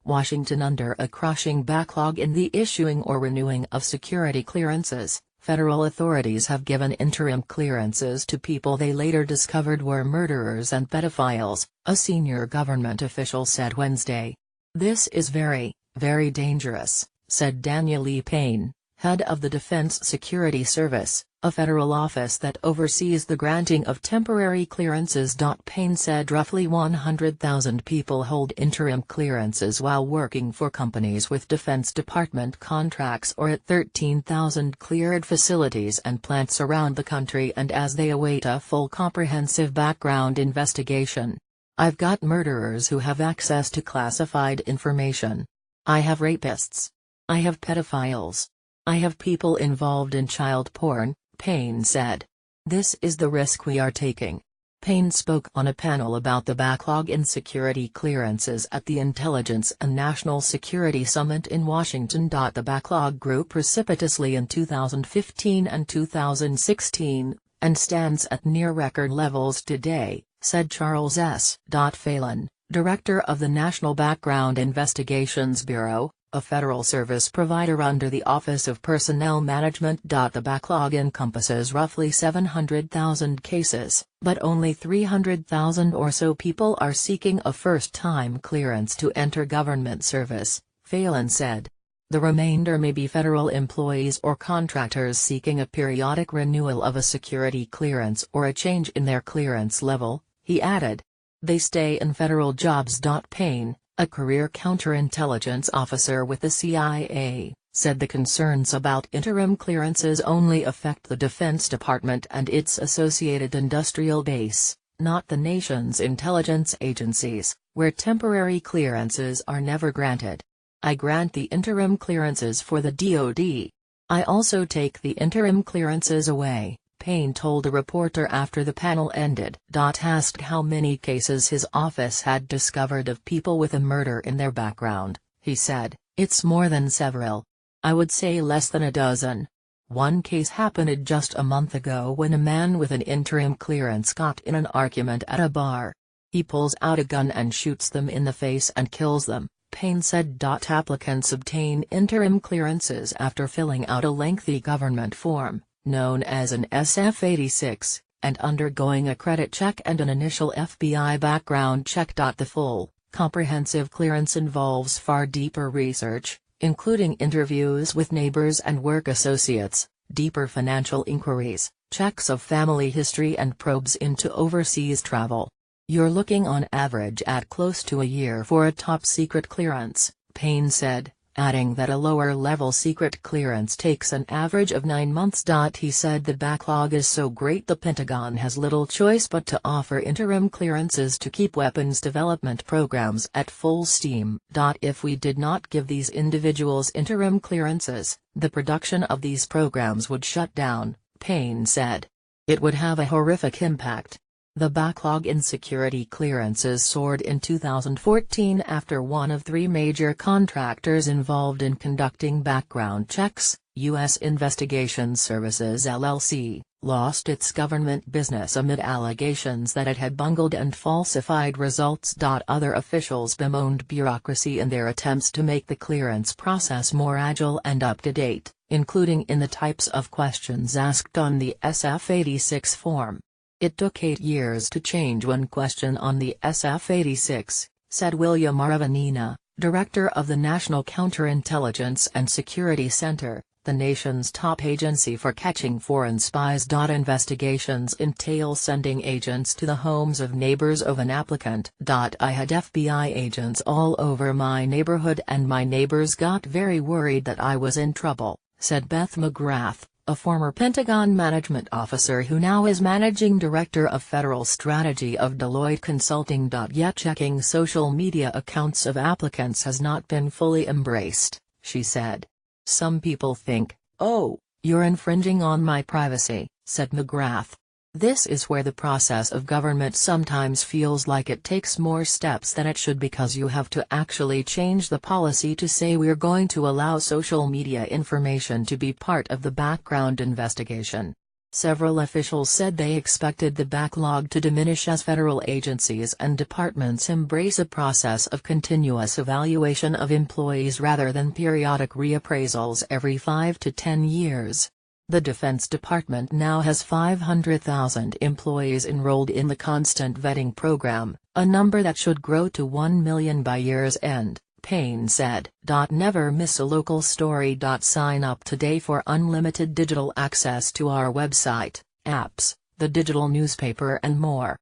Washington. Under a crushing backlog in the issuing or renewing of security clearances, federal authorities have given interim clearances to people they later discovered were murderers and pedophiles, a senior government official said Wednesday. "This is very, very dangerous," said Daniel E. Payne, head of the Defense Security Service, a federal office that oversees the granting of temporary clearances. Payne said roughly 100,000 people hold interim clearances while working for companies with Defense Department contracts or at 13,000 cleared facilities and plants around the country, and as they await a full comprehensive background investigation. "I've got murderers who have access to classified information. I have rapists. I have pedophiles. I have people involved in child porn," Payne said. "This is the risk we are taking." Payne spoke on a panel about the backlog in security clearances at the Intelligence and National Security Summit in Washington. The backlog grew precipitously in 2015 and 2016, and stands at near-record levels today, said Charles S. Phelan, director of the National Background Investigations Bureau, a federal service provider under the Office of Personnel Management. The backlog encompasses roughly 700,000 cases, but only 300,000 or so people are seeking a first-time clearance to enter government service, Phelan said. The remainder may be federal employees or contractors seeking a periodic renewal of a security clearance or a change in their clearance level, he added. They stay in federal jobs. Payne, a career counterintelligence officer with the CIA, said the concerns about interim clearances only affect the Defense Department and its associated industrial base, not the nation's intelligence agencies, where temporary clearances are never granted. "I grant the interim clearances for the DoD. I also take the interim clearances away," Payne told a reporter after the panel ended. Asked how many cases his office had discovered of people with a murder in their background, he said, "It's more than several. I would say less than a dozen. One case happened just a month ago when a man with an interim clearance got in an argument at a bar. He pulls out a gun and shoots them in the face and kills them," Payne said. Applicants obtain interim clearances after filling out a lengthy government form, known as an SF-86, and undergoing a credit check and an initial FBI background check. The full, comprehensive clearance involves far deeper research, including interviews with neighbors and work associates, deeper financial inquiries, checks of family history and probes into overseas travel. "You're looking on average at close to a year for a top-secret clearance," Payne said, adding that a lower-level secret clearance takes an average of 9 months. He said the backlog is so great the Pentagon has little choice but to offer interim clearances to keep weapons development programs at full steam. "If we did not give these individuals interim clearances, the production of these programs would shut down," Payne said. "It would have a horrific impact." The backlog in security clearances soared in 2014 after one of 3 major contractors involved in conducting background checks, U.S. Investigations Services LLC, lost its government business amid allegations that it had bungled and falsified results. Other officials bemoaned bureaucracy in their attempts to make the clearance process more agile and up-to-date, including in the types of questions asked on the SF-86 form. "It took 8 years to change one question on the SF-86, said William Aravanina, director of the National Counterintelligence and Security Center, the nation's top agency for catching foreign spies. Investigations entail sending agents to the homes of neighbors of an applicant. "I had FBI agents all over my neighborhood and my neighbors got very worried that I was in trouble," said Beth McGrath, a former Pentagon management officer who now is managing director of federal strategy of Deloitte Consulting. "Yet checking social media accounts of applicants has not been fully embraced," she said. "Some people think, oh, you're infringing on my privacy," said McGrath. "This is where the process of government sometimes feels like it takes more steps than it should because you have to actually change the policy to say we're going to allow social media information to be part of the background investigation." Several officials said they expected the backlog to diminish as federal agencies and departments embrace a process of continuous evaluation of employees rather than periodic reappraisals every 5 to 10 years. The Defense Department now has 500,000 employees enrolled in the constant vetting program, a number that should grow to 1 million by year's end, Payne said. Never miss a local story. Sign up today for unlimited digital access to our website, apps, the digital newspaper and more.